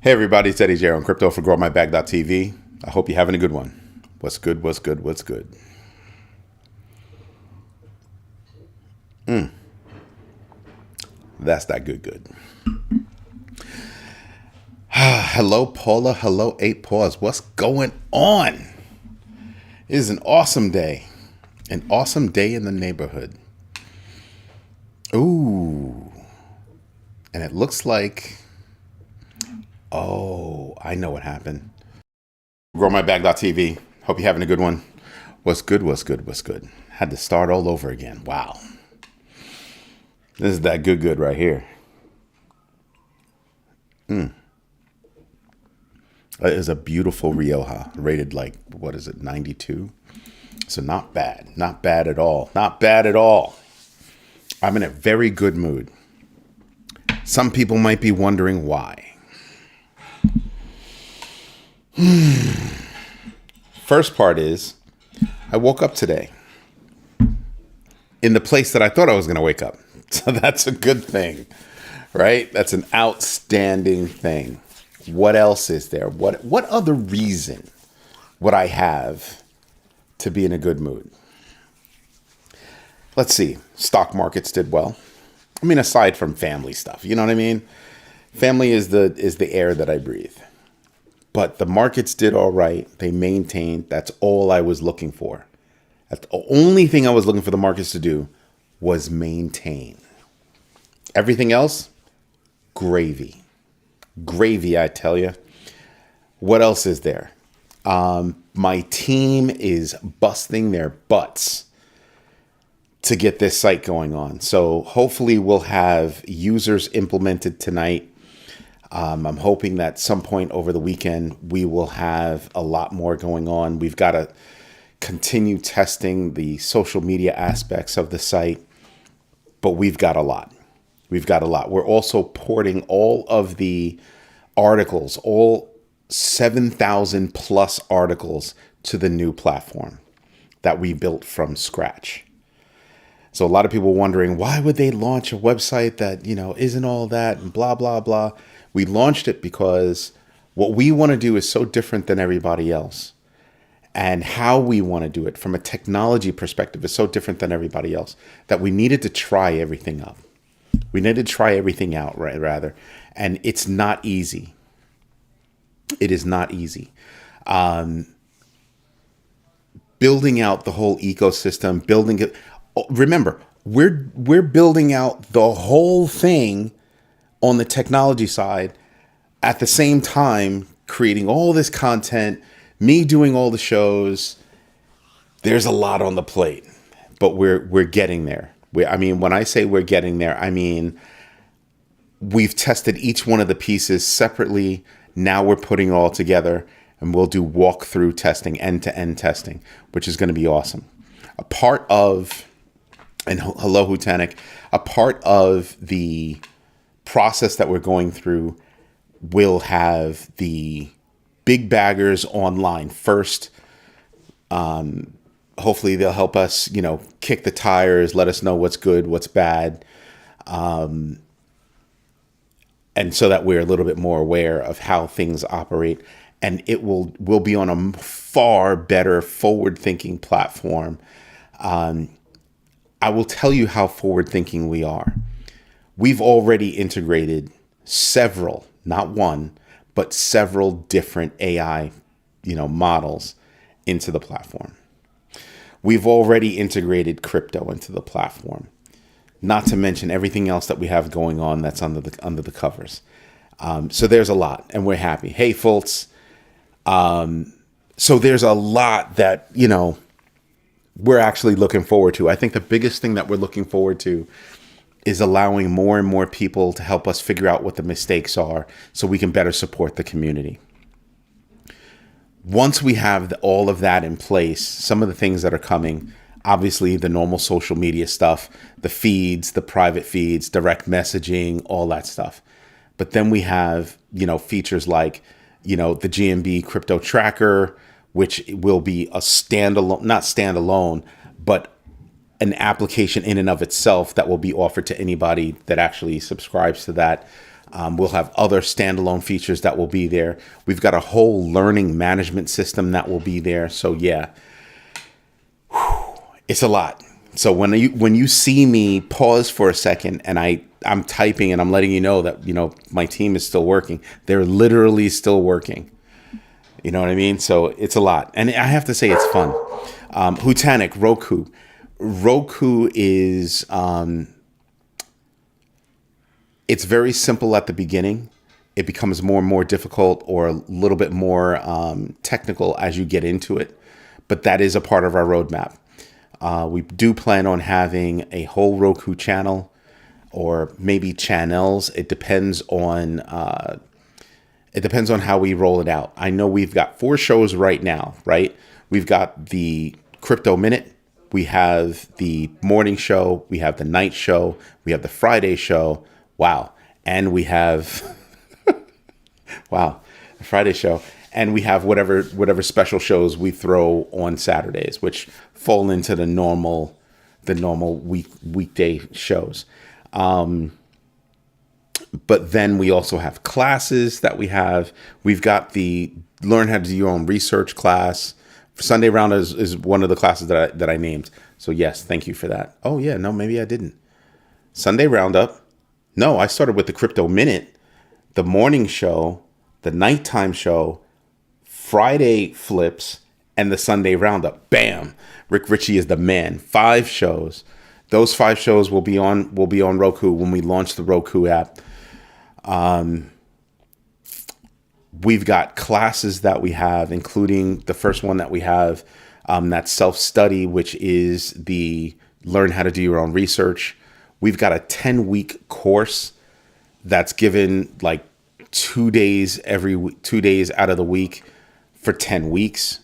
Hey everybody, it's Eddie J on Crypto for GrowMyBag.tv. I hope you're having a good one. What's good, what's good, what's good? That's that good. Hello Paula, hello 8 Paws. What's going on? It is an awesome day. An awesome day in the neighborhood. Ooh. And it looks like... Oh, I know what happened. GrowMyBag.tv. Hope you're having a good one. What's good, what's good, what's good? Had to start all over again. Wow. This is that good right here. It is a beautiful Rioja. Rated like, what is it, 92? So not bad. Not bad at all. Not bad at all. I'm in a very good mood. Some people might be wondering why. First part is, I woke up today in the place that I thought I was going to wake up. So that's a good thing, right? That's an outstanding thing. What else is there? What other reason would I have to be in a good mood? Let's see. Stock markets did well. I mean, aside from family stuff, you know what I mean? Family is the air that I breathe. But the markets did all right. They maintained. That's all I was looking for. That's the only thing I was looking for the markets to do was maintain. Everything else, gravy. Gravy, I tell you. What else is there? My team is busting their butts to get this site going on. So hopefully we'll have users implemented tonight. I'm hoping that some point over the weekend, we will have a lot more going on. We've got to continue testing the social media aspects of the site, but we've got a lot. We've got a lot. We're also porting all of the articles, all 7,000 plus articles to the new platform that we built from scratch. So a lot of people wondering, why would they launch a website that, isn't all that and blah, blah, blah. We launched it because what we want to do is so different than everybody else. And how we want to do it from a technology perspective is so different than everybody else that we needed to try everything up. We needed to try everything out, right, rather. And it's not easy. It is not easy. Building out the whole ecosystem, building it. Remember, we're building out the whole thing on the technology side, at the same time creating all this content, me doing all the shows. There's a lot on the plate, but we're getting there. When I say we're getting there, I mean we've tested each one of the pieces separately. Now we're putting it all together, and we'll do walkthrough testing, end-to-end testing, which is going to be awesome. A part of, and hello Hutanic, a part of the process that we're going through will have the big baggers online first. Hopefully they'll help us, kick the tires, let us know what's good, what's bad. And so that we're a little bit more aware of how things operate. And it will be on a far better forward-thinking platform. I will tell you how forward-thinking we are. We've already integrated several, not one, but several different AI, models into the platform. We've already integrated crypto into the platform, not to mention everything else that we have going on that's under the covers. So there's a lot, and we're happy. Hey, folks. So there's a lot that, we're actually looking forward to. I think the biggest thing that we're looking forward to is allowing more and more people to help us figure out what the mistakes are so we can better support the community. Once we have all of that in place, some of the things that are coming, obviously the normal social media stuff, the feeds, the private feeds, direct messaging, all that stuff. But then we have, features like, the GMB crypto tracker, which will be a standalone, not standalone, but an application in and of itself that will be offered to anybody that actually subscribes to that. We'll have other standalone features that will be there. We've got a whole learning management system that will be there. So yeah, it's a lot. So when you see me pause for a second and I'm typing and I'm letting you know that, my team is still working. They're literally still working. You know what I mean? So it's a lot. And I have to say it's fun. Hutanic, Roku. Roku is, it's very simple at the beginning. It becomes more and more difficult or a little bit more technical as you get into it. But that is a part of our roadmap. We do plan on having a whole Roku channel or maybe channels. It depends on how we roll it out. I know we've got 4 shows right now, right? We've got the Crypto Minute. We have the morning show. We have the night show. We have the Friday show. Wow. And we have, the Friday show. And we have whatever special shows we throw on Saturdays, which fall into the normal weekday shows. But then we also have classes that we have. We've got the Learn How to Do Your Own Research class. Sunday Roundup is one of the classes that I named. So yes, thank you for that. Oh yeah, no, maybe I didn't. Sunday Roundup. No, I started with the Crypto Minute, the morning show, the nighttime show, Friday Flips, and the Sunday Roundup. Bam! Rick Ritchie is the man. 5 shows. Those 5 shows will be on Roku when we launch the Roku app. We've got classes that we have, including the first one that we have, that's self-study, which is the Learn How to Do Your Own Research. We've got a 10-week course that's given like 2 days 2 days out of the week for 10 weeks.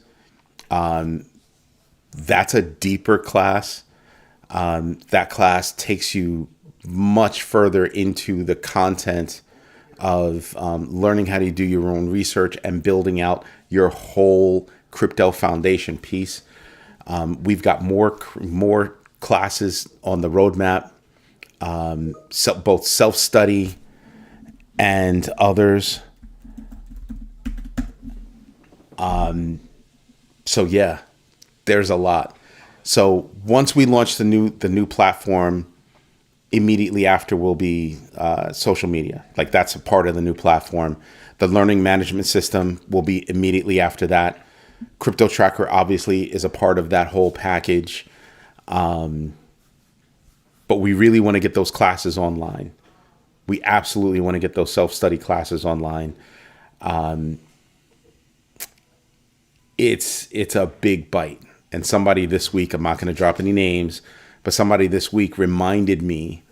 That's a deeper class. That class takes you much further into the content of learning how to do your own research and building out your whole crypto foundation piece. We've got more classes on the roadmap, both self-study and others. So yeah, there's a lot. So once we launch the new platform, immediately after will be social media. Like that's a part of the new platform. The learning management system will be immediately after that. Crypto Tracker obviously is a part of that whole package. But we really want to get those classes online. We absolutely want to get those self-study classes online. It's a big bite. And somebody this week, I'm not going to drop any names, but somebody this week reminded me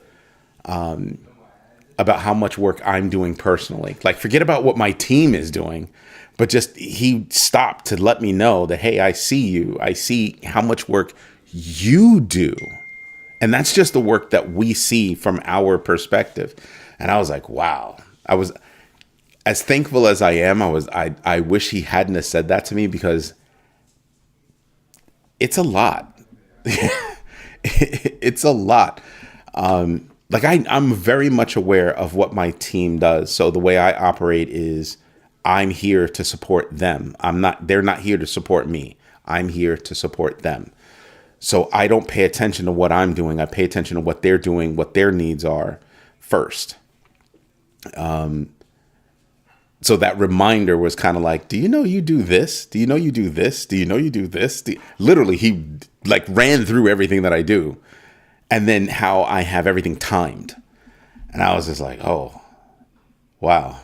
about how much work I'm doing personally. Like, forget about what my team is doing, but just he stopped to let me know that, hey, I see you. I see how much work you do. And that's just the work that we see from our perspective. And I was like, wow. I was as thankful as I am. I wish he hadn't have said that to me, because it's a lot. It's a lot. I'm very much aware of what my team does. So the way I operate is I'm here to support them. They're not here to support me. I'm here to support them. So I don't pay attention to what I'm doing. I pay attention to what they're doing, what their needs are first. So that reminder was kind of like, do you know you do this? Do you know you do this? Do you know you do this? Literally, he like ran through everything that I do, and then how I have everything timed. And I was just like, oh, wow.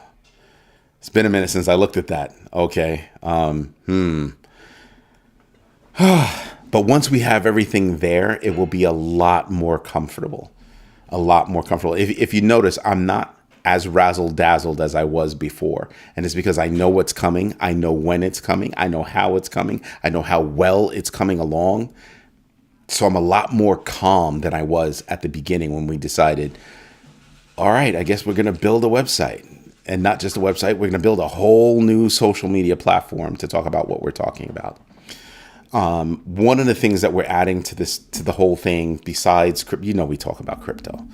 It's been a minute since I looked at that. Okay. But once we have everything there, it will be a lot more comfortable. A lot more comfortable. If you notice, I'm not as razzle-dazzled as I was before. And it's because I know what's coming. I know when it's coming. I know how it's coming. I know how well it's coming along. So I'm a lot more calm than I was at the beginning when we decided, all right, I guess we're going to build a website. And not just a website, we're going to build a whole new social media platform to talk about what we're talking about. One of the things that we're adding to the whole thing, besides, we talk about crypto.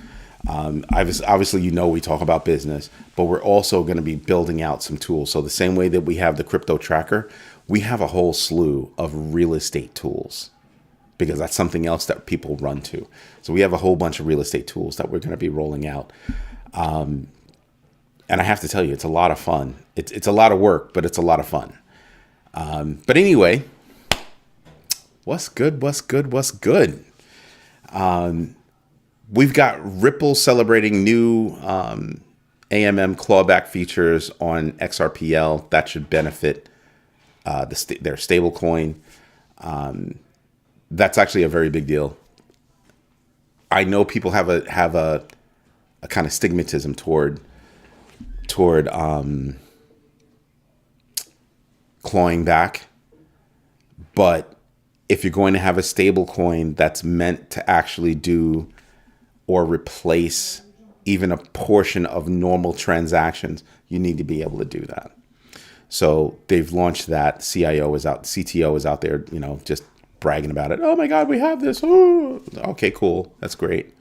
Obviously, we talk about business, but we're also going to be building out some tools. So the same way that we have the crypto tracker, we have a whole slew of real estate tools because that's something else that people run to. So we have a whole bunch of real estate tools that we're going to be rolling out. And I have to tell you, it's a lot of fun. It's a lot of work, but it's a lot of fun. But anyway, what's good? What's good? What's good? We've got Ripple celebrating new AMM clawback features on XRPL that should benefit their stablecoin. That's actually a very big deal. I know people have a kind of stigmatism toward clawing back, but if you're going to have a stable coin that's meant to actually do or replace even a portion of normal transactions, you need to be able to do that. So they've launched that. CTO is out there, just bragging about it. Oh my God, we have this. Ooh. Okay, cool. That's great.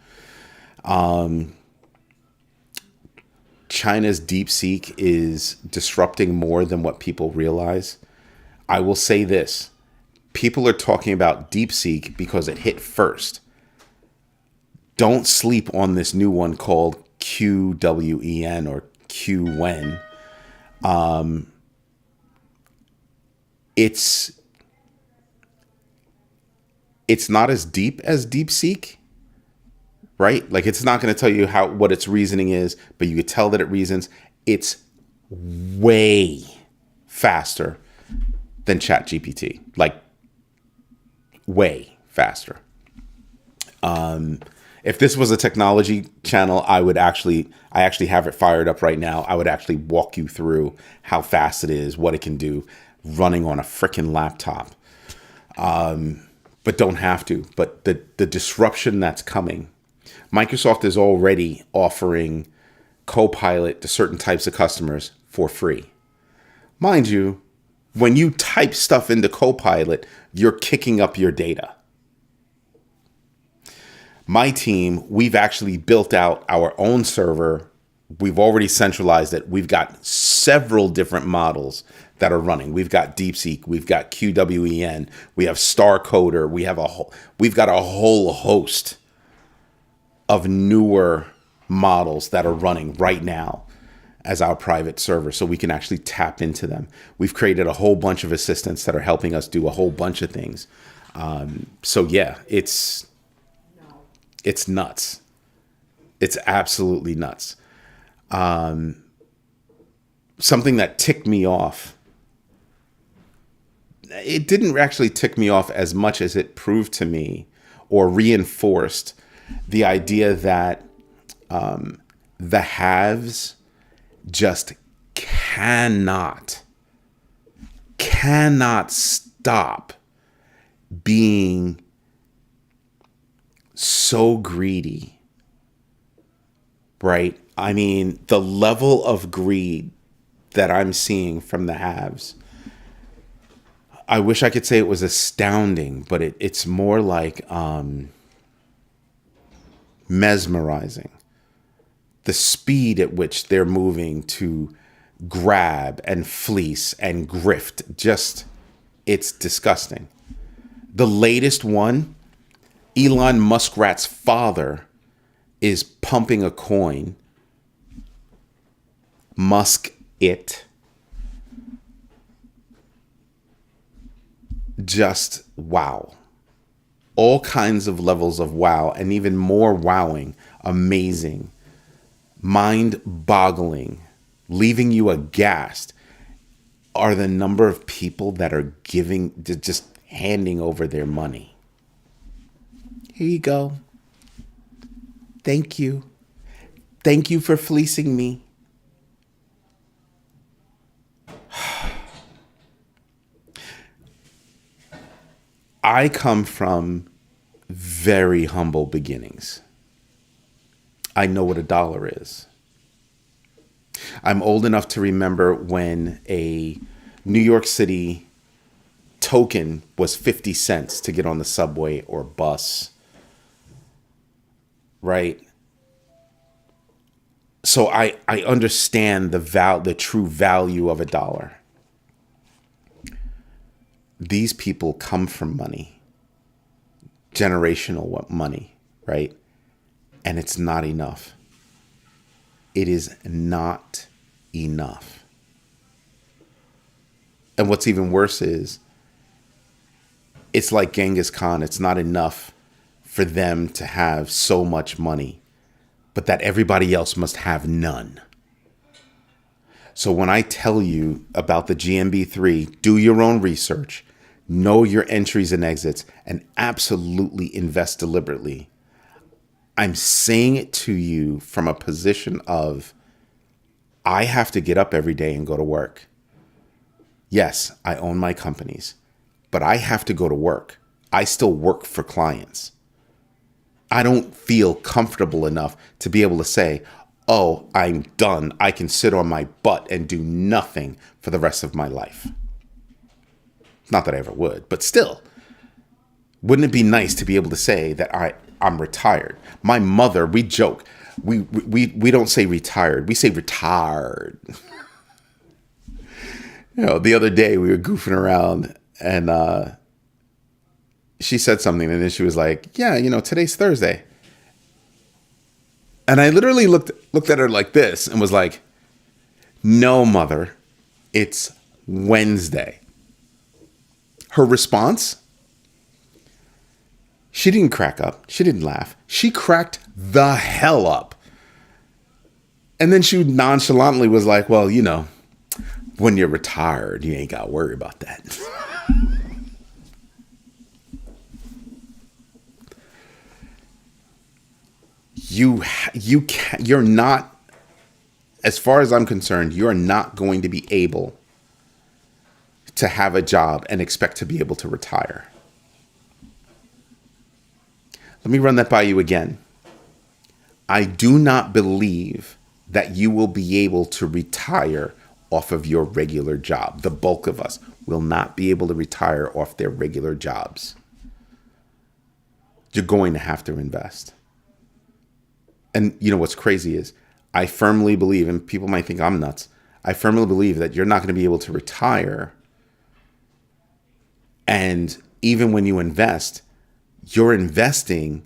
China's DeepSeek is disrupting more than what people realize. I will say this. People are talking about DeepSeek because it hit first. Don't sleep on this new one called QWEN or QWEN. It's not as deep as DeepSeek, right? Like it's not going to tell you what its reasoning is, but you could tell that it reasons. It's way faster than ChatGPT, like way faster. If this was a technology channel, I actually have it fired up right now. I would actually walk you through how fast it is, what it can do, running on a freaking laptop. But don't have to. But the disruption that's coming, Microsoft is already offering Copilot to certain types of customers for free. Mind you, when you type stuff into Copilot, you're kicking up your data. My team, we've actually built out our own server. We've already centralized it. We've got several different models that are running. We've got DeepSeek, we've got QWEN, we have StarCoder, we've got a whole host of newer models that are running right now as our private server, so we can actually tap into them. We've created a whole bunch of assistants that are helping us do a whole bunch of things. So yeah, it's nuts. It's absolutely nuts. Something that ticked me off. It didn't actually tick me off as much as it proved to me or reinforced the idea that the haves just cannot stop being so greedy, right? I mean, the level of greed that I'm seeing from the haves, I wish I could say it was astounding, but it's more like mesmerizing. The speed at which they're moving to grab and fleece and grift, it's disgusting. The latest one, Elon Muskrat's father is pumping a coin. Musk it. Just wow. All kinds of levels of wow, and even more wowing, amazing, mind-boggling, leaving you aghast are the number of people that are just handing over their money. Here you go. Thank you. Thank you for fleecing me. I come from very humble beginnings. I know what $1 is. I'm old enough to remember when a New York City token was 50 cents to get on the subway or bus, right? So I understand the true value of a dollar. These people come from money, generational money, right? And it's not enough. It is not enough. And what's even worse is, it's like Genghis Khan. It's not enough for them to have so much money, but that everybody else must have none. So when I tell you about the GMB3, do your own research, know your entries and exits, and absolutely invest deliberately. I'm saying it to you from a position of, I have to get up every day and go to work. Yes, I own my companies, but I have to go to work. I still work for clients. I don't feel comfortable enough to be able to say, oh, I'm done. I can sit on my butt and do nothing for the rest of my life. Not that I ever would, but still, wouldn't it be nice to be able to say that I'm retired? My mother, we joke, we don't say retired, we say retired. The other day we were goofing around and she said something and then she was like, yeah, today's Thursday. And I literally looked at her like this and was like, no, mother, it's Wednesday. Her response, she didn't crack up. She didn't laugh. She cracked the hell up. And then she nonchalantly was like, well, when you're retired, you ain't got to worry about that. You're not, as far as I'm concerned, you're not going to be able to have a job and expect to be able to retire. Let me run that by you again. I do not believe that you will be able to retire off of your regular job. The bulk of us will not be able to retire off their regular jobs. You're going to have to invest. And what's crazy is, I firmly believe, and people might think I'm nuts, I firmly believe that you're not going to be able to retire. And even when you invest, your investing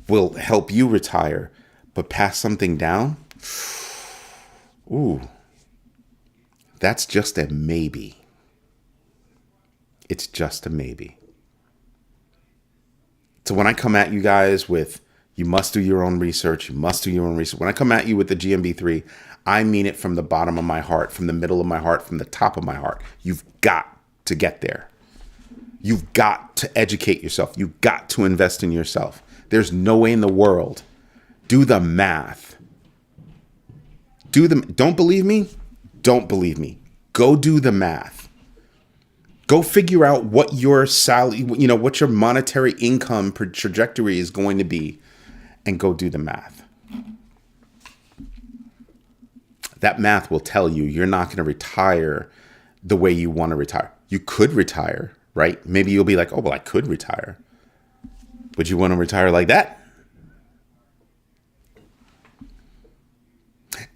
will help you retire, but pass something down, ooh, that's just a maybe. It's just a maybe. So when I come at you guys with, you must do your own research, when I come at you with the GMB3, I mean it from the bottom of my heart, from the middle of my heart, from the top of my heart. You've got to get there. You've got to educate yourself. You've got to invest in yourself. There's no way in the world. Do the math. Don't believe me? Don't believe me. Go do the math. Go figure out what your salary, what your monetary income trajectory is going to be, and go do the math. That math will tell you you're not going to retire the way you want to retire. You could retire, right? Maybe you'll be like, oh, well, I could retire. Would you want to retire like that?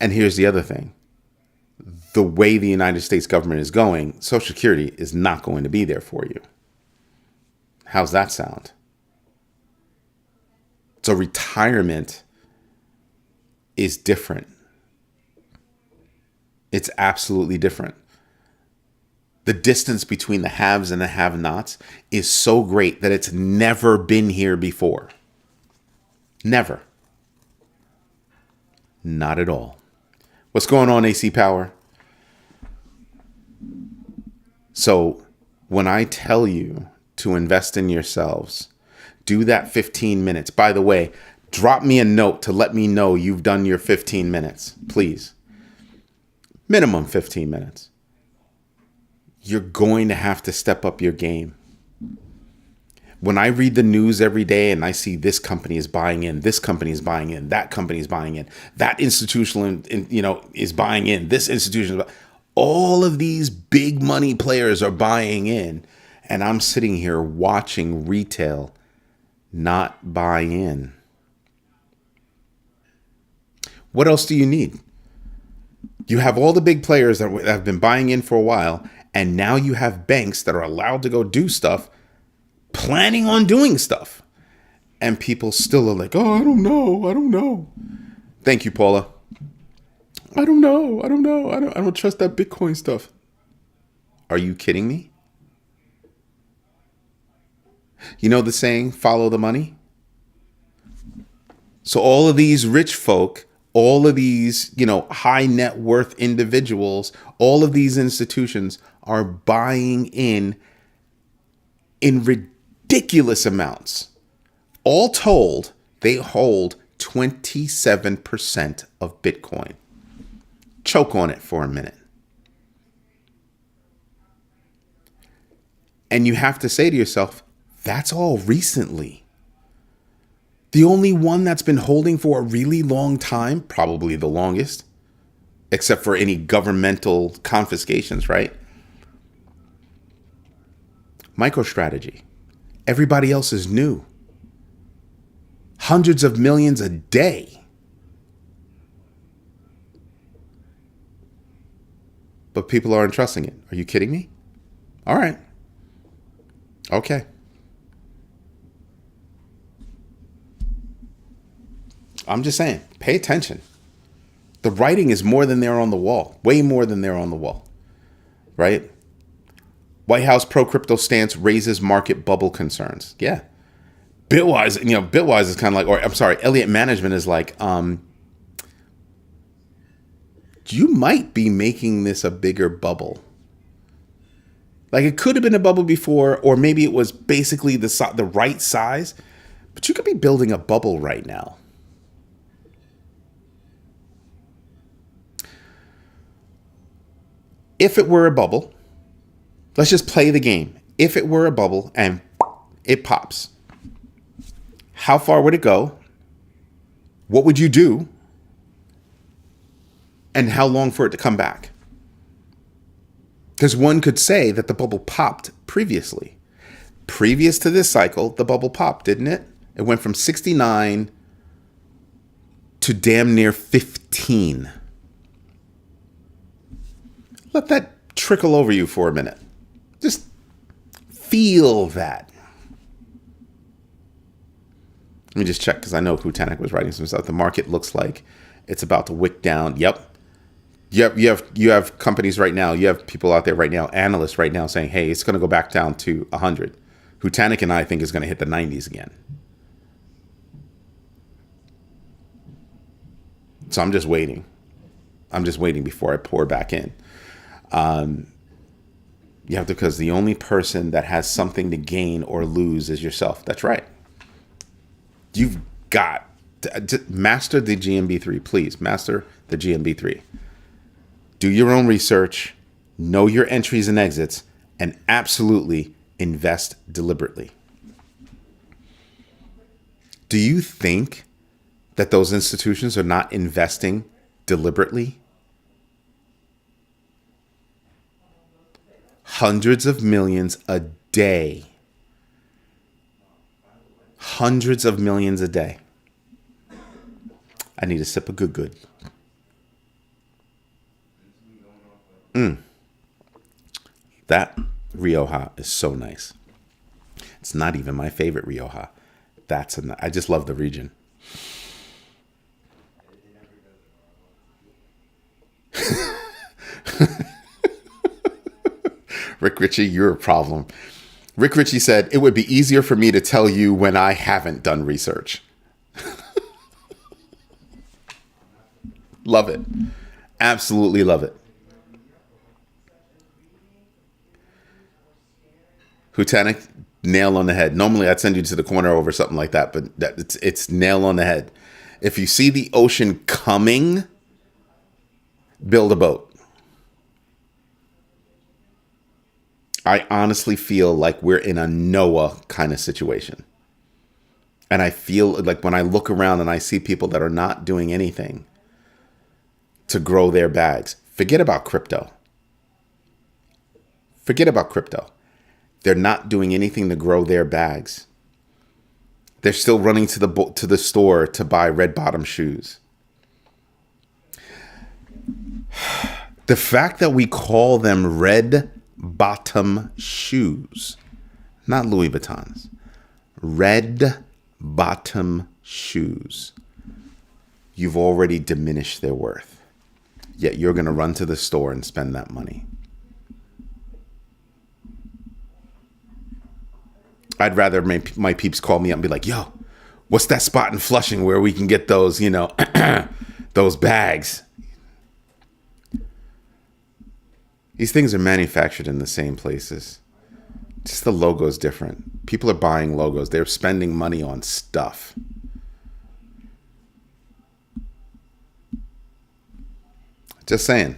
And here's the other thing. The way the United States government is going, Social Security is not going to be there for you. How's that sound? So retirement is different. It's absolutely different. The distance between the haves and the have-nots is so great that it's never been here before. Never. Not at all. What's going on, AC Power? So when I tell you to invest in yourselves, do that 15 minutes. By the way, drop me a note to let me know you've done your 15 minutes, please. Minimum 15 minutes. You're going to have to step up your game. When I read the news every day and I see this company is buying in, this company is buying in, that company is buying in, that institutional, is buying in, this institution, all of these big money players are buying in, and I'm sitting here watching retail not buy in. What else do you need? You have all the big players that have been buying in for a while, and now you have banks that are allowed to go do stuff, planning on doing stuff. And people still are like, oh, I don't know. Thank you, Paula. I don't know. I don't trust that Bitcoin stuff. Are you kidding me? You know the saying, follow the money? So all of these rich folk, all of these, high net worth individuals, all of these institutions are buying in ridiculous amounts. All told, they hold 27% of Bitcoin. Choke on it for a minute. And you have to say to yourself, that's all recently. The only one that's been holding for a really long time, probably the longest, except for any governmental confiscations, right? MicroStrategy. Everybody else is new. Hundreds of millions a day. But people aren't trusting it. Are you kidding me? All right. Okay. I'm just saying, pay attention. The writing is more than there on the wall. Way more than there on the wall. Right? White House pro-crypto stance raises market bubble concerns. Yeah. Bitwise, Bitwise is kind of like, Elliott Management is like, you might be making this a bigger bubble. Like it could have been a bubble before, or maybe it was basically the right size, but you could be building a bubble right now. If it were a bubble, let's just play the game. If it were a bubble and it pops, how far would it go? What would you do? And how long for it to come back? Because one could say that the bubble popped previously. Previous to this cycle, the bubble popped, didn't it? It went from 69 to damn near 15. Let that trickle over you for a minute. Just feel that. Let me just check because I know Hutanek was writing some stuff. The market looks like it's about to wick down. Yep. You have companies right now. You have people out there right now, analysts right now saying, hey, it's going to go back down to 100. Hutanek and I think is going to hit the 90s again. So I'm just waiting. Before I pour back in. You have to, because the only person that has something to gain or lose is yourself. That's right. You've got to master the GMB3, please. Master the GMB3. Do your own research, know your entries and exits, and absolutely invest deliberately. Do you think that those institutions are not investing deliberately? Hundreds of millions a day. Hundreds of millions a day. I need a sip of good. That Rioja is so nice. It's not even my favorite Rioja. I just love the region. Rick Ritchie, you're a problem. Rick Ritchie said, it would be easier for me to tell you when I haven't done research. Love it. Absolutely love it. Hutanek, nail on the head. Normally I'd send you to the corner over something like that, but it's nail on the head. If you see the ocean coming, build a boat. I honestly feel like we're in a Noah kind of situation. And I feel like when I look around and I see people that are not doing anything to grow their bags, forget about crypto. They're not doing anything to grow their bags. They're still running to the store to buy red bottom shoes. The fact that we call them red bottom shoes, not Louis Vuittons, red bottom shoes, you've already diminished their worth. Yet you're going to run to the store and spend that money. I'd rather my peeps call me up and be like, yo, what's that spot in Flushing where we can get those, those bags? These things are manufactured in the same places. Just the logo's different. People are buying logos. They're spending money on stuff. Just saying.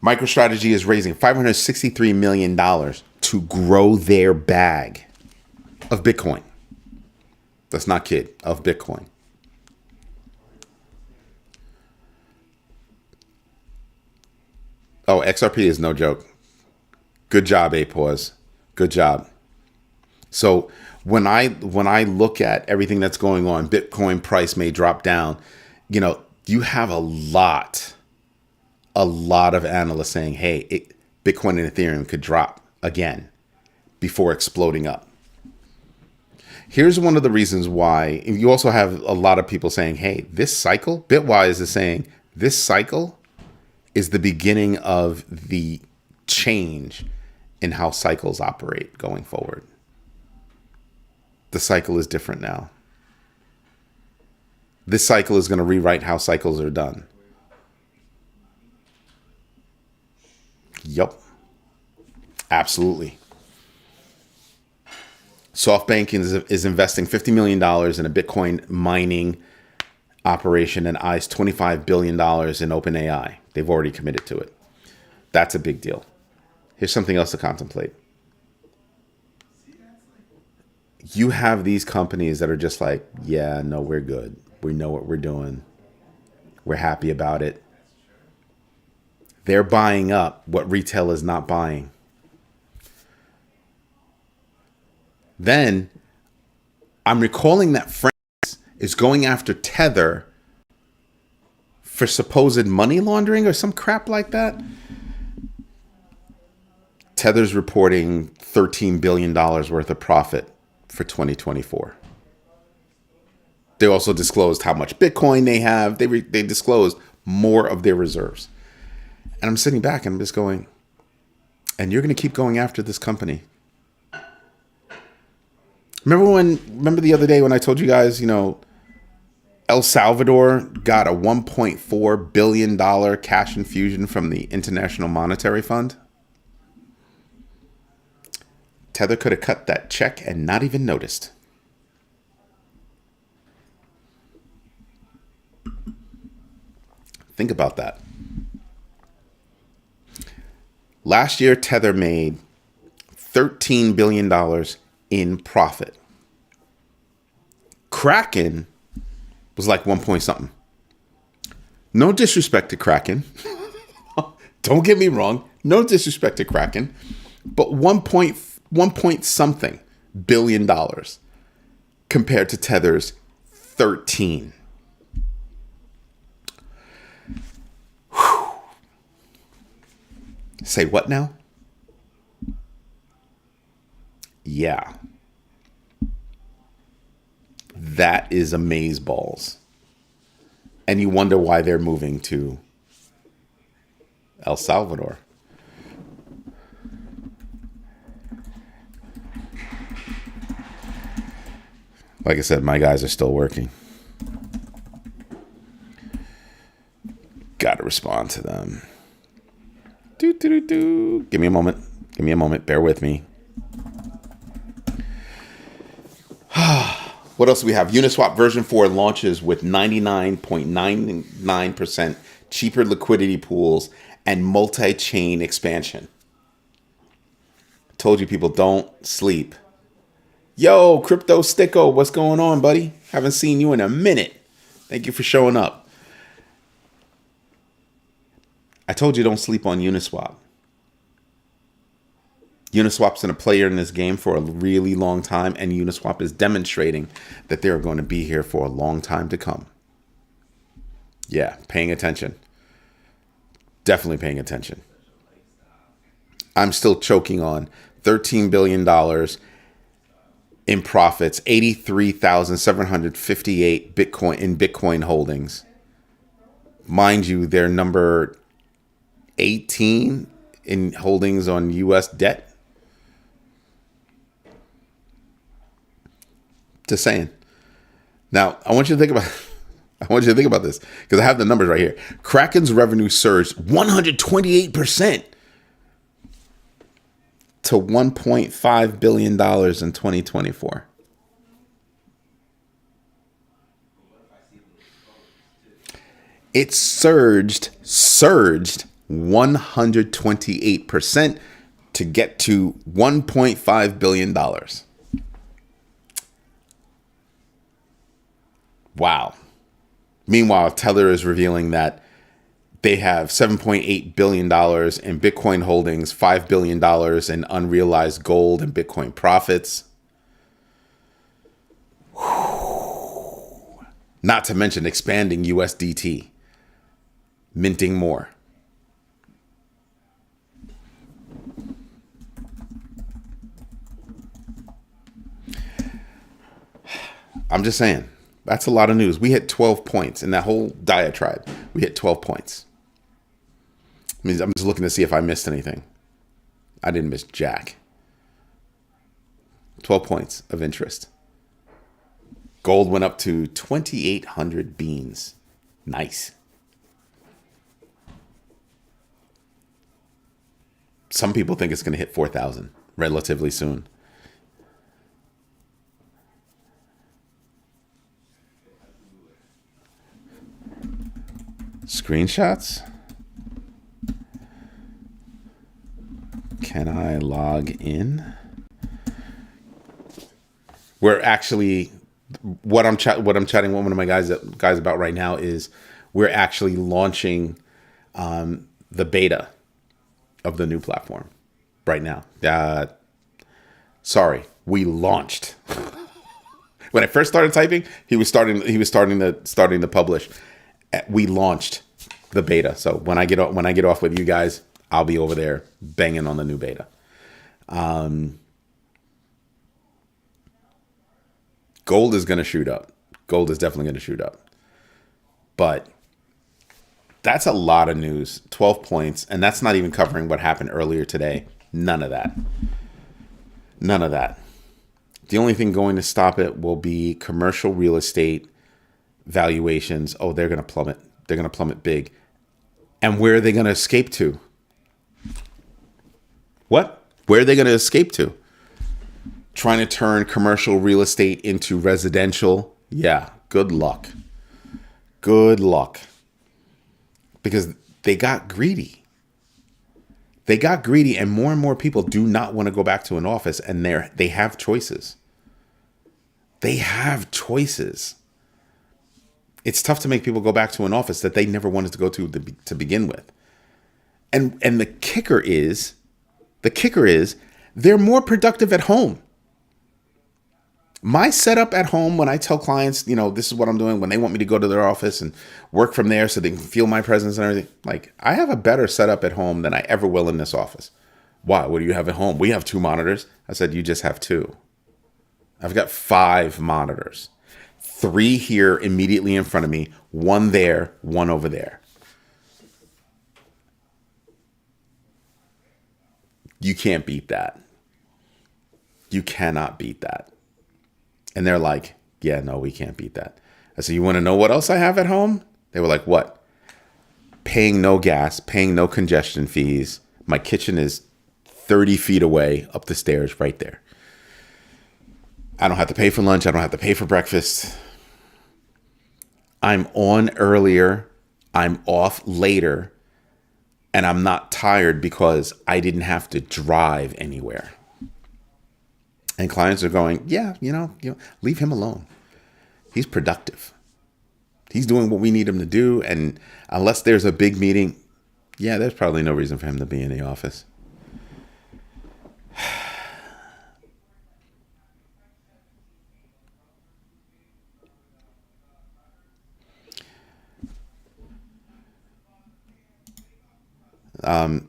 MicroStrategy is raising $563 million to grow their bag of Bitcoin. That's not kid, of Bitcoin. Oh, XRP is no joke. Good job, A-Pause. Good job. So when I look at everything that's going on, Bitcoin price may drop down. You have a lot of analysts saying, hey, Bitcoin and Ethereum could drop again before exploding up. Here's one of the reasons why. You also have a lot of people saying, hey, this cycle, Bitwise is saying, this cycle is the beginning of the change in how cycles operate going forward. The cycle is different now. This cycle is going to rewrite how cycles are done. Yup. Absolutely. SoftBank is investing $50 million in a Bitcoin mining operation and eyes $25 billion in OpenAI. They've already committed to it. That's a big deal. Here's something else to contemplate. You have these companies that are just like, yeah, no, we're good. We know what we're doing. We're happy about it. They're buying up what retail is not buying. Then I'm recalling that France is going after Tether for supposed money laundering or some crap like that. Tether's reporting $13 billion worth of profit for 2024. They also disclosed how much Bitcoin they have. They disclosed more of their reserves. And I'm sitting back and I'm just going, and you're going to keep going after this company. Remember the other day when I told you guys, El Salvador got a $1.4 billion cash infusion from the International Monetary Fund? Tether could have cut that check and not even noticed. Think about that. Last year, Tether made $13 billion in profit. Kraken was like 1 point something. No disrespect to Kraken. Don't get me wrong. No disrespect to Kraken. But 1 point something billion dollars compared to Tether's 13. Whew. Say what now? Yeah. That is amazeballs. And you wonder why they're moving to El Salvador. Like I said, my guys are still working. Gotta respond to them. Give me a moment. Bear with me. What else do we have? Uniswap version 4 launches with 99.99% cheaper liquidity pools and multi-chain expansion. Told you people don't sleep. Yo, Crypto Sticko, what's going on, buddy? Haven't seen you in a minute. Thank you for showing up. I told you don't sleep on Uniswap. Uniswap's been a player in this game for a really long time, and Uniswap is demonstrating that they're going to be here for a long time to come. Yeah, paying attention. Definitely paying attention. I'm still choking on $13 billion in profits, 83,758 Bitcoin in Bitcoin holdings. Mind you, they're number 18 in holdings on US debt. Just saying. Now, I want you to think about this because I have the numbers right here. Kraken's revenue surged 128% to $1.5 billion in 2024. It surged 128% to get to $1.5 billion. Wow. Meanwhile, Tether is revealing that they have $7.8 billion in Bitcoin holdings, $5 billion in unrealized gold and Bitcoin profits. Not to mention expanding USDT, minting more. I'm just saying, that's a lot of news. We hit 12 points in that whole diatribe. We hit 12 points. I mean, I'm just looking to see if I missed anything. I didn't miss jack. 12 points of interest. Gold went up to 2,800 beans. Nice. Some people think it's going to hit 4,000 relatively soon. Screenshots? Can I log in? We're actually what I'm chatting with one of my guys about right now is we're actually launching the beta of the new platform right now. Sorry, we launched. When I first started typing, he was starting to publish. We launched the beta. So when I get off with you guys, I'll be over there banging on the new beta. Gold is going to shoot up. Gold is definitely going to shoot up. But that's a lot of news. 12 points. And that's not even covering what happened earlier today. None of that. None of that. The only thing going to stop it will be commercial real estate valuations. Oh, they're going to plummet. They're going to plummet big. And where are they going to escape to? What? Where are they going to escape to? Trying to turn commercial real estate into residential? Yeah, good luck. Good luck. Because they got greedy. They got greedy, and more people do not want to go back to an office, and they have choices. They have choices. It's tough to make people go back to an office that they never wanted to go to begin with. And the kicker is they're more productive at home. My setup at home, when I tell clients, this is what I'm doing, when they want me to go to their office and work from there so they can feel my presence and everything, like I have a better setup at home than I ever will in this office. Why? What do you have at home? We have 2 monitors. I said, you just have 2. I've got 5 monitors. 3 here immediately in front of me, 1 there, 1 over there. You can't beat that. You cannot beat that. And they're like, yeah, no, we can't beat that. I said, you want to know what else I have at home? They were like, what? Paying no gas, paying no congestion fees. My kitchen is 30 feet away up the stairs right there. I don't have to pay for lunch. I don't have to pay for breakfast. I'm on earlier. I'm off later. And I'm not tired because I didn't have to drive anywhere. And clients are going, yeah, leave him alone. He's productive. He's doing what we need him to do. And unless there's a big meeting, yeah, there's probably no reason for him to be in the office. I'm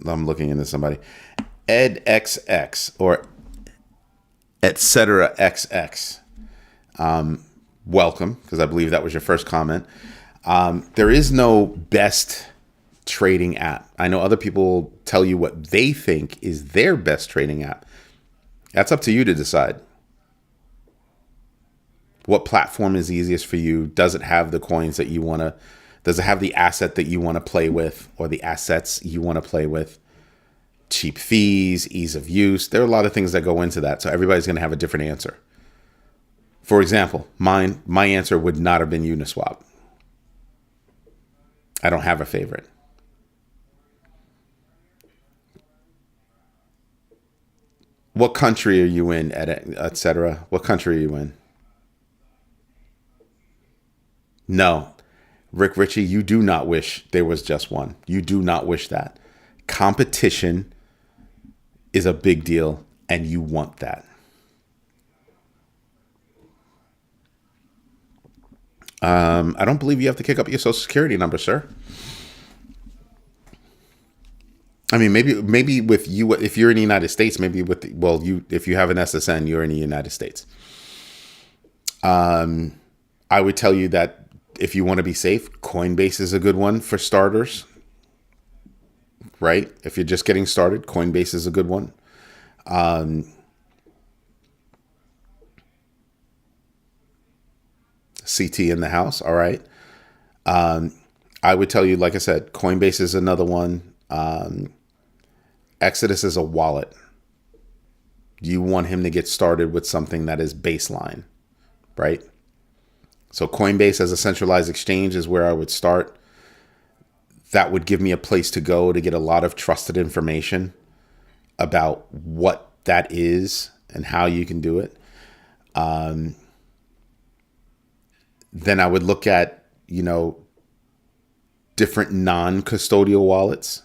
looking into somebody. EdXX or etc. XX. Welcome, because I believe that was your first comment. There is no best trading app. I know other people tell you what they think is their best trading app. That's up to you to decide. What platform is easiest for you? Does it have the coins that you want to? Does it have the asset that you want to play with, or the assets you want to play with? Cheap fees, ease of use. There are a lot of things that go into that. So everybody's going to have a different answer. For example, my answer would not have been Uniswap. I don't have a favorite. What country are you in, etc.? What country are you in? No. Rick Ritchie, you do not wish there was just one. You do not wish that. Competition is a big deal, and you want that. I don't believe you have to kick up your social security number, sir. I mean, maybe with you, if you're in the United States, maybe with if you have an SSN, you're in the United States. I would tell you that if you want to be safe, Coinbase is a good one for starters, right? If you're just getting started, Coinbase is a good one. CT in the house, all right. I would tell you, like I said, Coinbase is another one. Exodus is a wallet. You want him to get started with something that is baseline, right? So Coinbase as a centralized exchange is where I would start. That would give me a place to go to get a lot of trusted information about what that is and how you can do it. Then I would look at, different non-custodial wallets.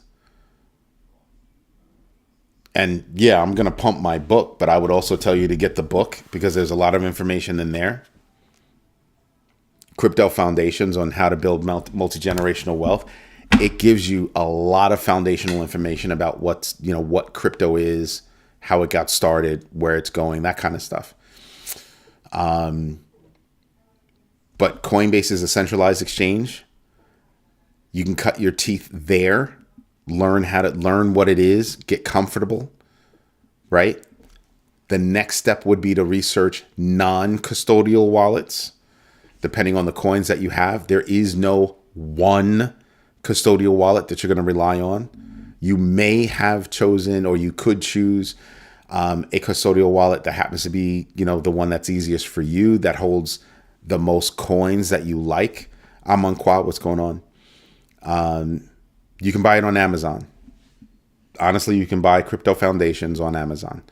And yeah, I'm going to pump my book, but I would also tell you to get the book because there's a lot of information in there. Crypto Foundations on how to build multi-generational wealth. It gives you a lot of foundational information about what crypto is, how it got started, where it's going, that kind of stuff. But Coinbase is a centralized exchange. You can cut your teeth there, learn what it is, get comfortable, right? The next step would be to research non-custodial wallets, depending on the coins that you have. There is no one custodial wallet that you're going to rely on. You may have chosen, or you could choose a custodial wallet that happens to be, the one that's easiest for you, that holds the most coins that you like. I'm on Quad. What's going on? You can buy it on Amazon. Honestly, you can buy Crypto Foundations on Amazon.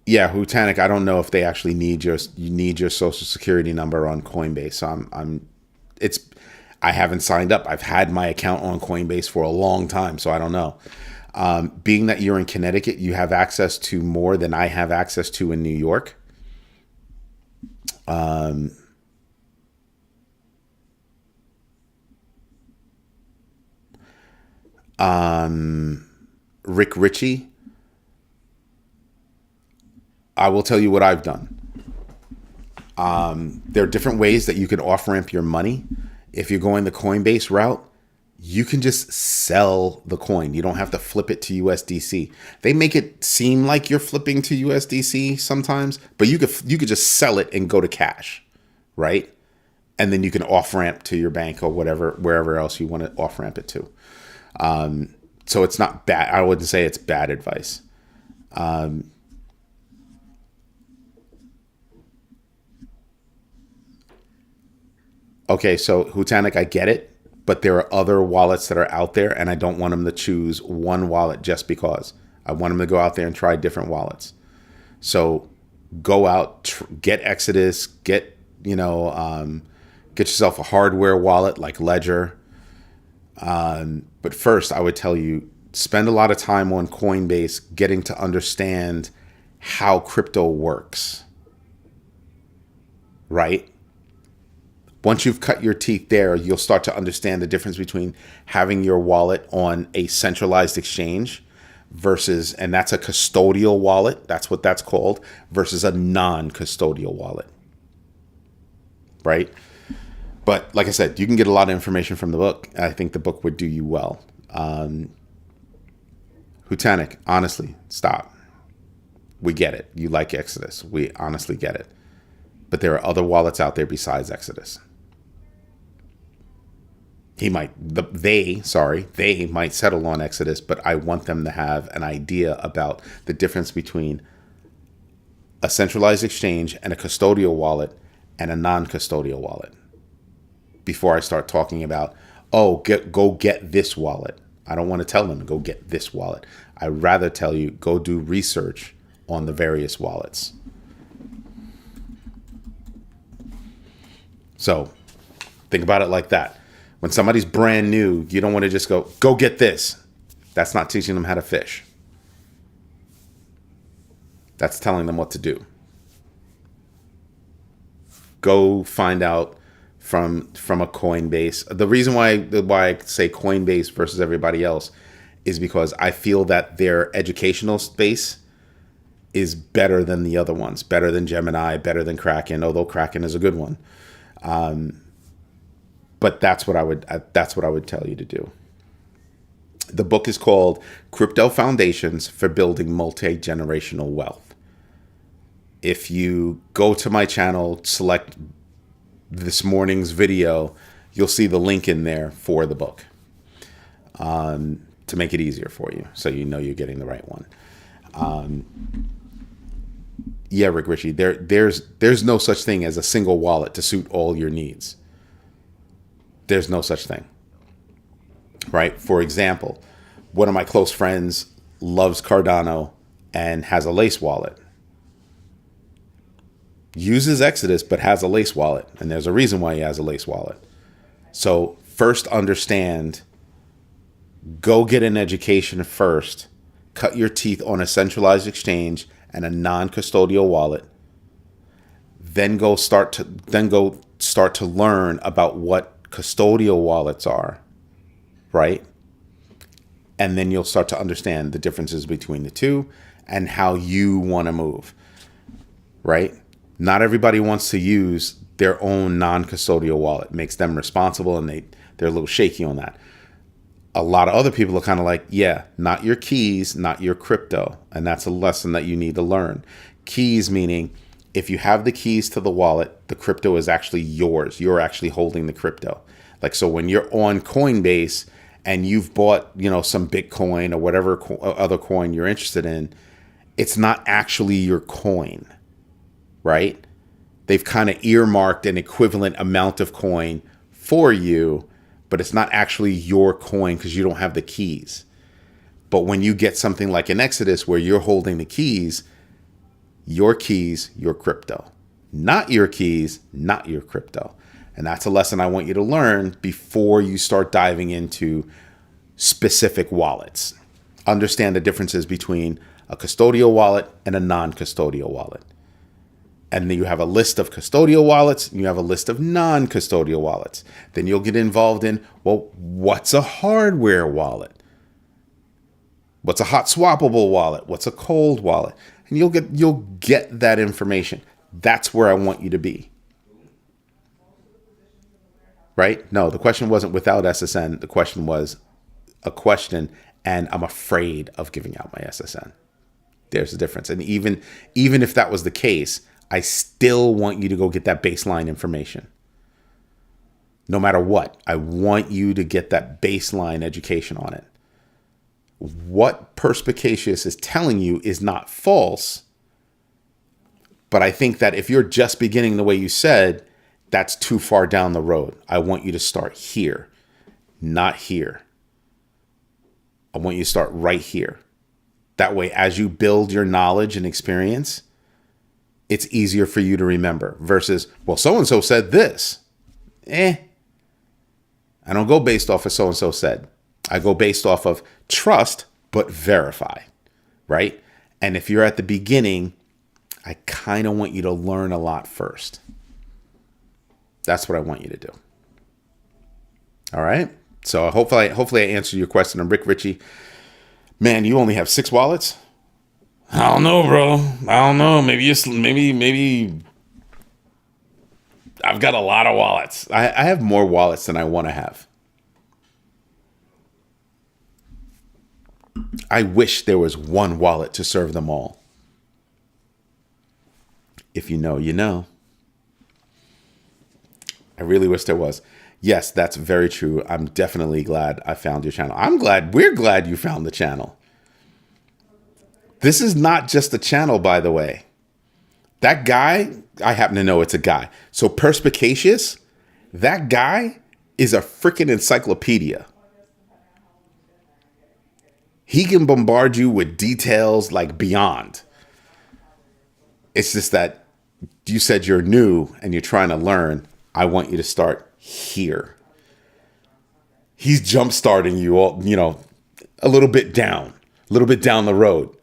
Yeah, Hutanic, I don't know if they actually need your social security number on Coinbase. So I haven't signed up. I've had my account on Coinbase for a long time, so I don't know. Being that you're in Connecticut, you have access to more than I have access to in New York. Rick Ritchie, I will tell you what I've done. There are different ways that you can off-ramp your money. If you're going the Coinbase route, you can just sell the coin. You don't have to flip it to USDC. They make it seem like you're flipping to USDC sometimes, but you could just sell it and go to cash, right? And then you can off-ramp to your bank or wherever else you want to off-ramp it to. So it's not bad. I wouldn't say it's bad advice. Okay, so Hutanic, I get it, but there are other wallets that are out there, and I don't want them to choose one wallet just because. I want them to go out there and try different wallets. So go out, get Exodus, get yourself a hardware wallet like Ledger. But first, I would tell you, spend a lot of time on Coinbase getting to understand how crypto works. right? Once you've cut your teeth there, you'll start to understand the difference between having your wallet on a centralized exchange versus, and that's a custodial wallet, that's what that's called, versus a non-custodial wallet, right? But like I said, you can get a lot of information from the book. I think the book would do you well. Hutanic, honestly, stop. We get it. You like Exodus. We honestly get it. But there are other wallets out there besides Exodus. They might settle on Exodus, but I want them to have an idea about the difference between a centralized exchange and a custodial wallet and a non-custodial wallet before I start talking about, go get this wallet. I don't want to tell them to go get this wallet. I'd rather tell you, go do research on the various wallets. So think about it like that. When somebody's brand new, you don't want to just go get this. That's not teaching them how to fish. That's telling them what to do. Go find out from a Coinbase. The reason why I say Coinbase versus everybody else is because I feel that their educational space is better than the other ones, better than Gemini, better than Kraken, although Kraken is a good one. But that's what I would tell you to do. The book is called Crypto Foundations for Building Multi-Generational Wealth. If you go to my channel, select this morning's video, you'll see the link in there for the book, to make it easier for you, so you know you're getting the right one. Yeah, Rick Ritchie, there's no such thing as a single wallet to suit all your needs. There's no such thing, right? For example, one of my close friends loves Cardano and has a Lace wallet. Uses Exodus, but has a Lace wallet. And there's a reason why he has a Lace wallet. So first understand, go get an education first. Cut your teeth on a centralized exchange and a non-custodial wallet. Then go start to learn about what custodial wallets are, right? And then you'll start to understand the differences between the two and how you want to move, right? Not everybody wants to use their own non-custodial wallet. It makes them responsible, and they're a little shaky on that. A lot of other people are kind of like, yeah, not your keys, not your crypto. And that's a lesson that you need to learn. Keys meaning if you have the keys to the wallet, the crypto is actually yours. You're actually holding the crypto. Like, so when you're on Coinbase and you've bought, some Bitcoin or whatever other coin you're interested in, it's not actually your coin, right? They've kind of earmarked an equivalent amount of coin for you, but it's not actually your coin because you don't have the keys. But when you get something like an Exodus where you're holding the keys, your crypto. Not your keys, not your crypto. And that's a lesson I want you to learn before you start diving into specific wallets. Understand the differences between a custodial wallet and a non-custodial wallet. And then you have a list of custodial wallets, and you have a list of non-custodial wallets. Then you'll get involved in, well, what's a hardware wallet? What's a hot swappable wallet? What's a cold wallet? And you'll get that information. That's where I want you to be. Right? No, the question wasn't without SSN. The question was a question, and I'm afraid of giving out my SSN. There's a difference. And even if that was the case, I still want you to go get that baseline information. No matter what, I want you to get that baseline education on it. What Perspicacious is telling you is not false, but I think that if you're just beginning the way you said, that's too far down the road. I want you to start here, not here. I want you to start right here. That way, as you build your knowledge and experience, it's easier for you to remember versus, well, so-and-so said this. I don't go based off of so-and-so said. I go based off of trust, but verify, right? And if you're at the beginning, I kind of want you to learn a lot first. That's what I want you to do. All right. So hopefully I answered your question. I'm Rick Ritchie. Man, you only have 6 wallets? I don't know, bro. I don't know. Maybe I've got a lot of wallets. I have more wallets than I want to have. I wish there was one wallet to serve them all. If you know, you know. I really wish there was. Yes, that's very true. I'm definitely glad I found your channel. We're glad you found the channel. This is not just a channel, by the way. That guy, I happen to know it's a guy. So Perspicacious, that guy is a freaking encyclopedia. He can bombard you with details like beyond. It's just that you said you're new and you're trying to learn. I want you to start here. He's jump starting you all, a little bit down the road.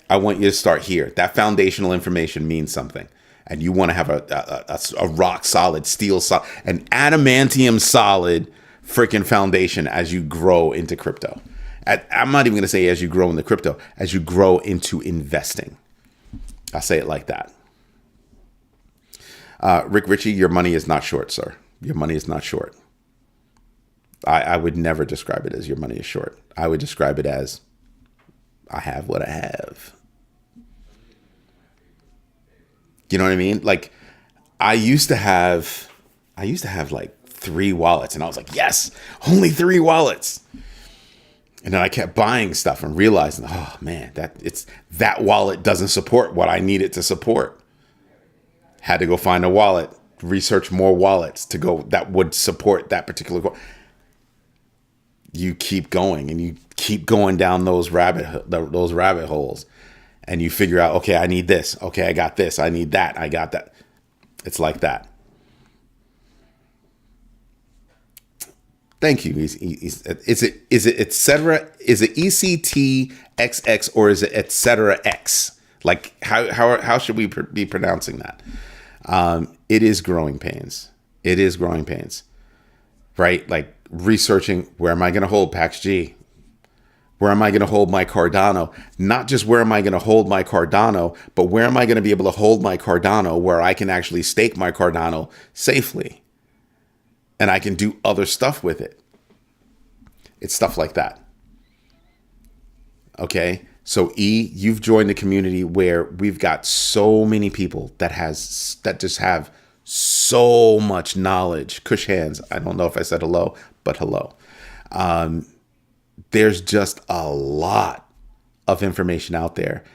I want you to start here. That foundational information means something. And you want to have a rock solid, steel solid, an adamantium solid freaking foundation as you grow into crypto. I'm not even going to say as you grow into crypto, as you grow into investing. I'll say it like that. Rick Ritchie, your money is not short, sir. Your money is not short. I would never describe it as your money is short. I would describe it as I have what I have. You know what I mean? Like I used to have like 3 wallets and I was like, yes, only 3 wallets. And then I kept buying stuff and realizing, oh man, that wallet doesn't support what I need it to support. Had to go find a wallet, research more wallets that would support that particular. You keep going and you keep going down those rabbit holes, and you figure out, okay, I need this. Okay, I got this. I need that. I got that. It's like that. Thank you. Is it etc.? Is it ECTXX or is it etc. X? Like how should we be pronouncing that? It is growing pains. It is growing pains, right? Like researching, where am I going to hold Pax G? Where am I going to hold my Cardano? Not just where am I going to hold my Cardano, but where am I going to be able to hold my Cardano where I can actually stake my Cardano safely and I can do other stuff with it. It's stuff like that. Okay. So you've joined the community where we've got so many people that just have so much knowledge. Cush hands. I don't know if I said hello, but hello. There's just a lot of information out there.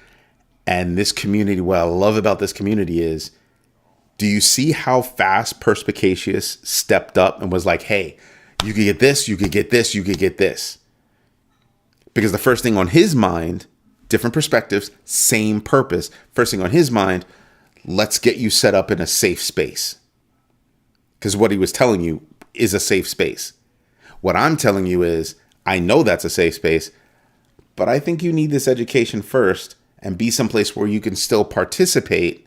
And this community, what I love about this community is, do you see how fast Perspicacious stepped up and was like, hey, you could get this, you could get this, you could get this. Because the first thing on his mind, different perspectives, same purpose. First thing on his mind, let's get you set up in a safe space. Because what he was telling you is a safe space. What I'm telling you is, I know that's a safe space, but I think you need this education first and be someplace where you can still participate.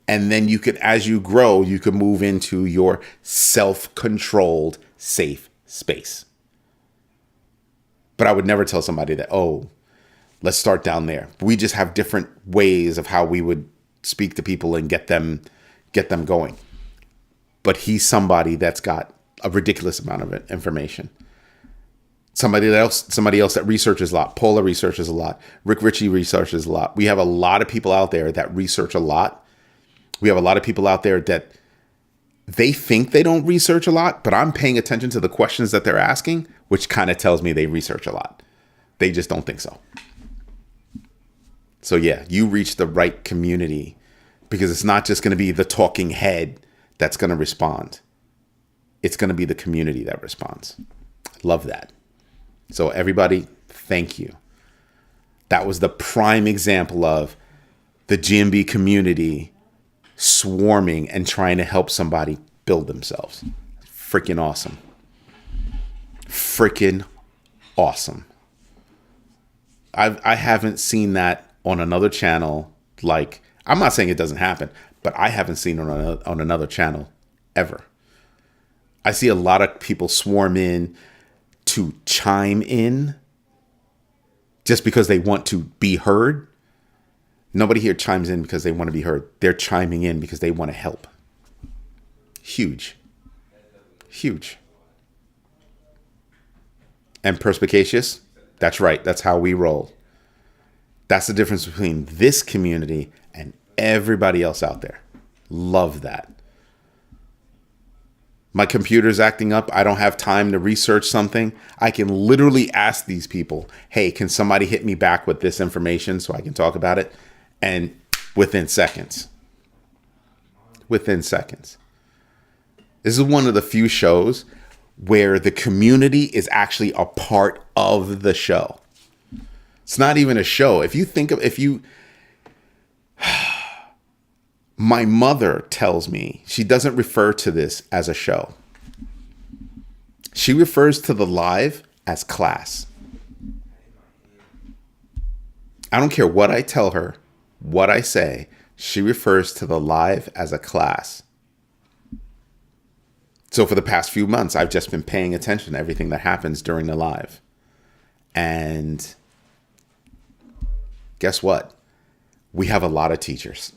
And then you could, as you grow, you can move into your self-controlled, safe space. But I would never tell somebody that, oh, let's start down there. We just have different ways of how we would speak to people and get them going. But he's somebody that's got a ridiculous amount of information. Somebody else that researches a lot. Paula researches a lot. Rick Ritchie researches a lot. We have a lot of people out there that research a lot. We have a lot of people out there that they think they don't research a lot, but I'm paying attention to the questions that they're asking, which kind of tells me they research a lot. They just don't think so. So yeah, you reach the right community, because it's not just going to be the talking head that's going to respond. It's going to be the community that responds. Love that. So everybody, thank you. That was the prime example of the GMB community swarming and trying to help somebody build themselves. Freaking awesome. Freaking awesome. I haven't seen that on another channel. Like, I'm not saying it doesn't happen, but I haven't seen it on another channel ever. I see a lot of people swarm in to chime in just because they want to be heard. Nobody here chimes in because they want to be heard. They're chiming in because they want to help. Huge. Huge. And perspicacious? That's right. That's how we roll. That's the difference between this community and everybody else out there. Love that. My computer's acting up. I don't have time to research something. I can literally ask these people, hey, can somebody hit me back with this information so I can talk about it? And within seconds. Within seconds. This is one of the few shows where the community is actually a part of the show. It's not even a show. My mother tells me she doesn't refer to this as a show. She refers to the live as class. I don't care what I tell her, what I say, she refers to the live as a class. So for the past few months, I've just been paying attention to everything that happens during the live. And guess what? We have a lot of teachers.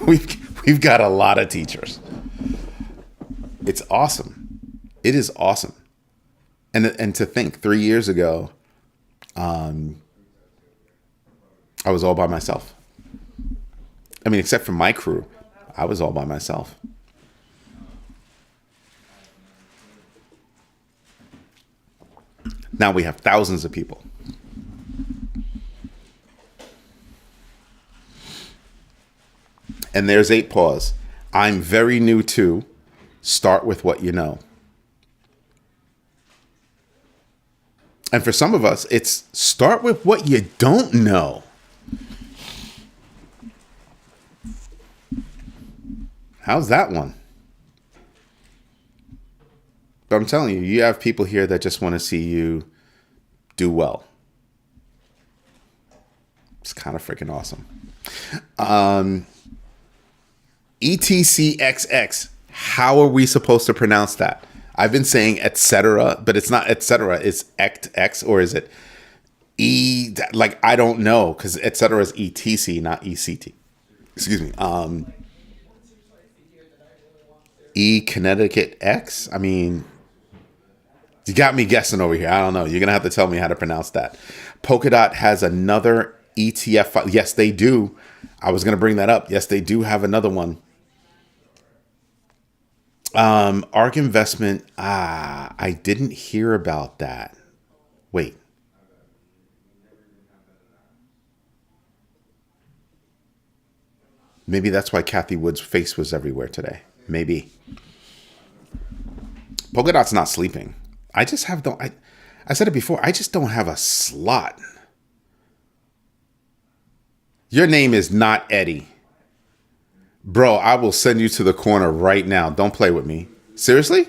We've got a lot of teachers. It's awesome. It is awesome. And to think 3 years ago, I was all by myself. I mean, except for my crew, I was all by myself. Now we have thousands of people. And there's 8 Paws. I'm very new to start with what you know. And for some of us, it's start with what you don't know. How's that one? But I'm telling you, you have people here that just want to see you do well. It's kind of freaking awesome. ETCXX. How are we supposed to pronounce that? I've been saying etc., but it's not etc. It's X, or is it E? Like, I don't know, because etc. is ETC, not ECT. Excuse me. E Connecticut X? I mean, you got me guessing over here. I don't know. You're going to have to tell me how to pronounce that. Polkadot has another ETF file. Yes, they do. I was going to bring that up. Yes, they do have another one. ARK Investment. I didn't hear about that. Wait. Maybe that's why Kathy Wood's face was everywhere today. Maybe. Polkadot's not sleeping. I just have I said it before. I just don't have a slot. Your name is not Eddie. Bro, I will send you to the corner right now. Don't play with me. Seriously?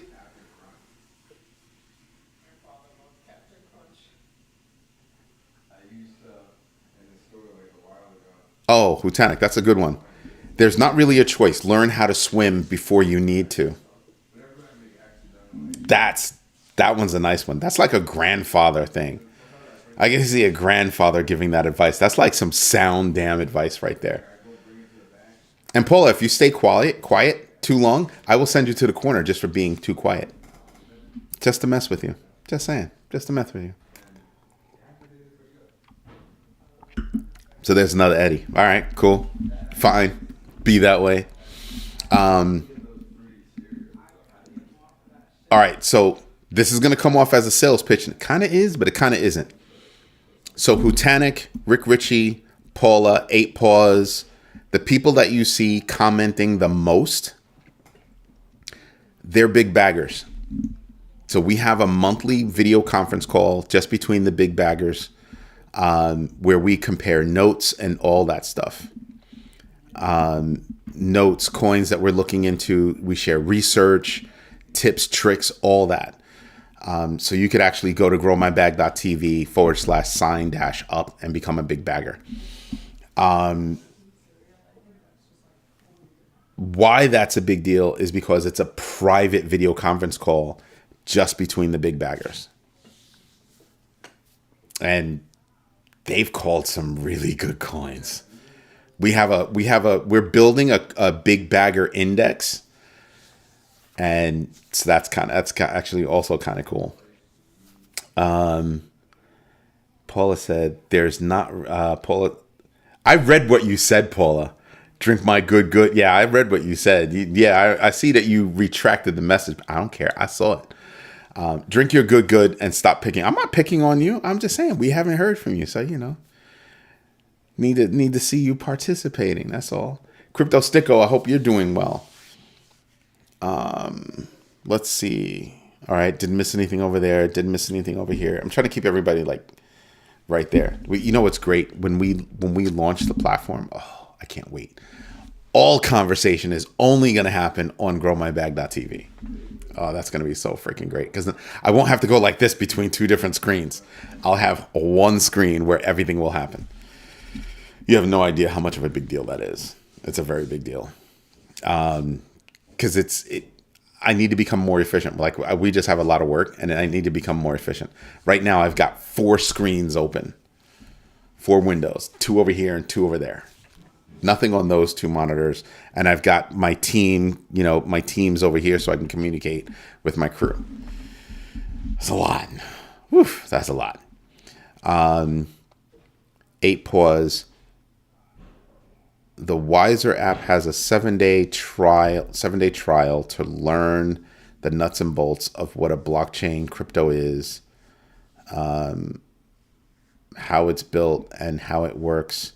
Oh, Hutanic. That's a good one. There's not really a choice. Learn how to swim before you need to. That one's a nice one. That's like a grandfather thing. I can see a grandfather giving that advice. That's like some sound damn advice right there. And Paula, if you stay quiet too long, I will send you to the corner just for being too quiet. Just to mess with you. Just saying. Just to mess with you. So there's another Eddie. All right, cool. Fine. Be that way. All right, so this is going to come off as a sales pitch. And it kind of is, but it kind of isn't. So Hutanic, Rick Ritchie, Paula, 8 Paws, the people that you see commenting the most, they're big baggers. So we have a monthly video conference call just between the big baggers where we compare notes and all that stuff. Notes, coins that we're looking into. We share research, tips, tricks, all that. So you could actually go to growmybag.tv/sign-up and become a big bagger. Why that's a big deal is because it's a private video conference call just between the big baggers. And they've called some really good coins. We're building a big bagger index. And so that's actually also kind of cool. Paula said, there's not, Paula, I read what you said, Paula. Drink my good. Yeah, I read what you said. I see that you retracted the message. I don't care. I saw it. Drink your good and stop picking. I'm not picking on you. I'm just saying we haven't heard from you. So, need to see you participating. That's all. Crypto Sticko, I hope you're doing well. Let's see. All right. Didn't miss anything over there. Didn't miss anything over here. I'm trying to keep everybody like right there. What's great? When we launch the platform, I can't wait. All conversation is only going to happen on growmybag.tv. Oh, that's going to be so freaking great because I won't have to go like this between two different screens. I'll have one screen where everything will happen. You have no idea how much of a big deal that is. It's a very big deal. Because I need to become more efficient. Like we just have a lot of work and I need to become more efficient. Right now, I've got 4 screens open, 4 windows, 2 over here and 2 over there. Nothing on those 2 monitors. And I've got my team, my teams over here so I can communicate with my crew. It's a lot. Whew, that's a lot. 8 pause. The Wiser app has a 7-day trial to learn the nuts and bolts of what a blockchain crypto is, how it's built and how it works.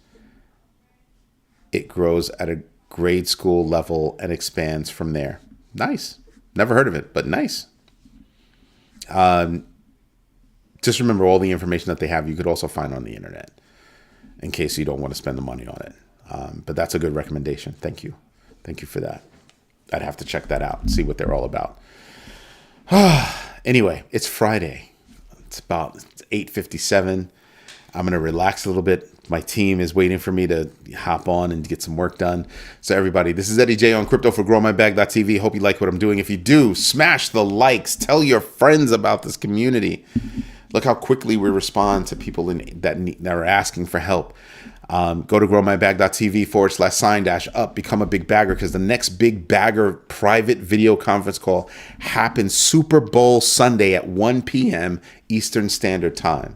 It grows at a grade school level and expands from there. Nice. Never heard of it, but nice. Just remember all the information that they have, you could also find on the internet in case you don't want to spend the money on it. But that's a good recommendation. Thank you. Thank you for that. I'd have to check that out and see what they're all about. Anyway, it's Friday. It's about 8:57. I'm going to relax a little bit. My team is waiting for me to hop on and get some work done. So everybody, this is Eddie J on Crypto for GrowMyBag.tv. Hope you like what I'm doing. If you do, smash the likes. Tell your friends about this community. Look how quickly we respond to people that are asking for help. Go to growmybag.tv/sign-up. Become a big bagger because the next big bagger private video conference call happens Super Bowl Sunday at 1 p.m. Eastern Standard Time.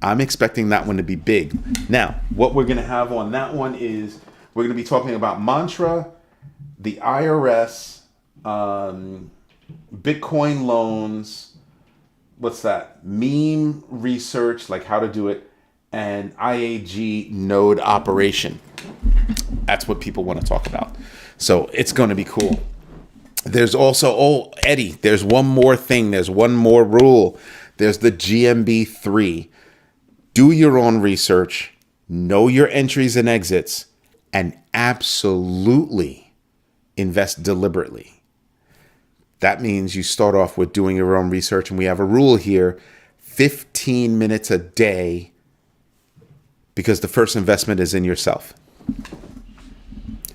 I'm expecting that one to be big. Now, what we're going to have on that one is we're going to be talking about Mantra, the IRS, Bitcoin loans, what's that? Meme research, like how to do it, and IAG node operation. That's what people want to talk about. So it's going to be cool. There's also, Eddie, there's one more thing. There's one more rule. There's the GMB 3. Do your own research, know your entries and exits, and absolutely invest deliberately. That means you start off with doing your own research, and we have a rule here, 15 minutes a day, because the first investment is in yourself.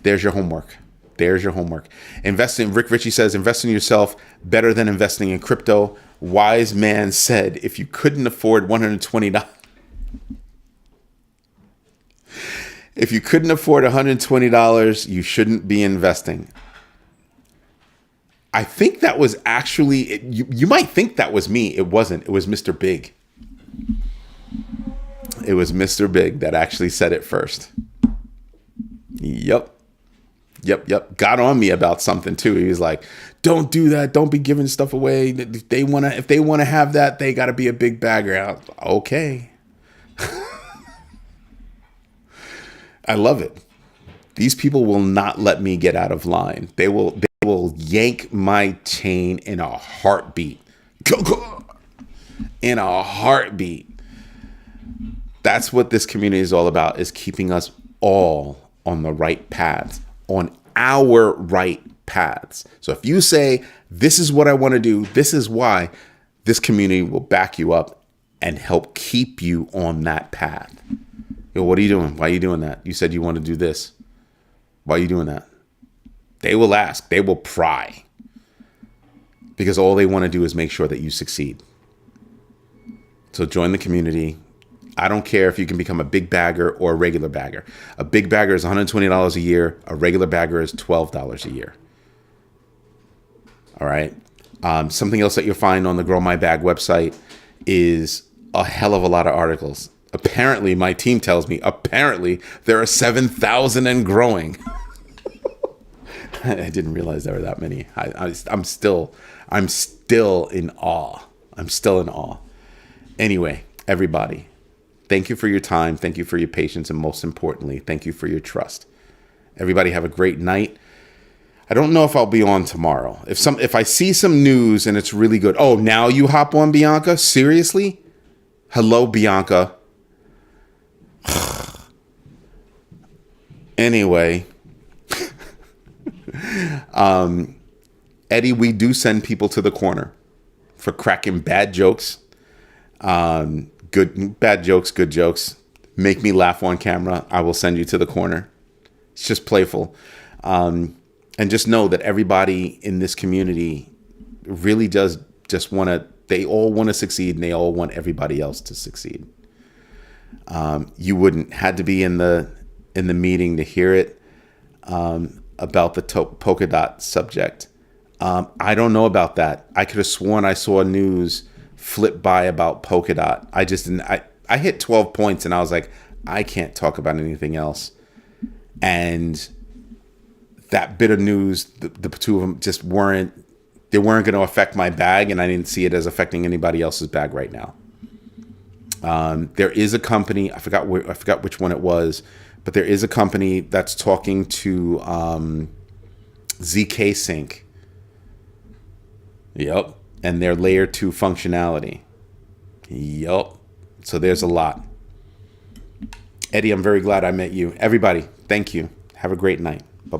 There's your homework. There's your homework. Investing, Rick Ritchie says, invest in yourself better than investing in crypto. Wise man said, if you couldn't afford $120, if you couldn't afford $120, you shouldn't be investing. I think that was actually, you might think that was me. It wasn't. It was Mr. Big. It was Mr. Big that actually said it first. Yep. Got on me about something too. He was like, don't do that. Don't be giving stuff away. If they want to have that, they got to be a big bagger. Okay. I love it. These people will not let me get out of line. They will yank my chain in a heartbeat. In a heartbeat. That's what this community is all about, is keeping us all on the right paths, on our right paths. So if you say, this is what I want to do, this is why, this community will back you up and help keep you on that path. Yo, what are you doing? Why are you doing that? You said you want to do this. Why are you doing that? They will ask. They will pry. Because all they want to do is make sure that you succeed. So join the community. I don't care if you can become a big bagger or a regular bagger. A big bagger is $120 a year. A regular bagger is $12 a year. All right. Something else that you'll find on the Grow My Bag website is a hell of a lot of articles. Apparently, my team tells me, apparently there are 7,000 and growing. I didn't realize there were that many. I'm still in awe. I'm still in awe. Anyway, everybody, thank you for your time. Thank you for your patience. And most importantly, thank you for your trust. Everybody have a great night. I don't know if I'll be on tomorrow. If I see some news and it's really good. Oh, now you hop on, Bianca? Seriously? Hello, Bianca. Anyway. Eddie, we do send people to the corner for cracking bad jokes. Bad jokes, good jokes. Make me laugh on camera. I will send you to the corner. It's just playful. And just know that everybody in this community really does just want to, they all want to succeed, and they all want everybody else to succeed. You wouldn't had to be in the meeting to hear it about the polka dot subject. I don't know about that. I could have sworn I saw news flip by about polka dot. I just didn't. I hit 12 points and I was like, I can't talk about anything else. And that bit of news, the two of them just weren't going to affect my bag, and I didn't see it as affecting anybody else's bag right now. There is a company, I forgot which one it was, but there is a company that's talking to ZK Sync. Yep. And their layer 2 functionality. Yep. So there's a lot. Eddie, I'm very glad I met you. Everybody, thank you. Have a great night.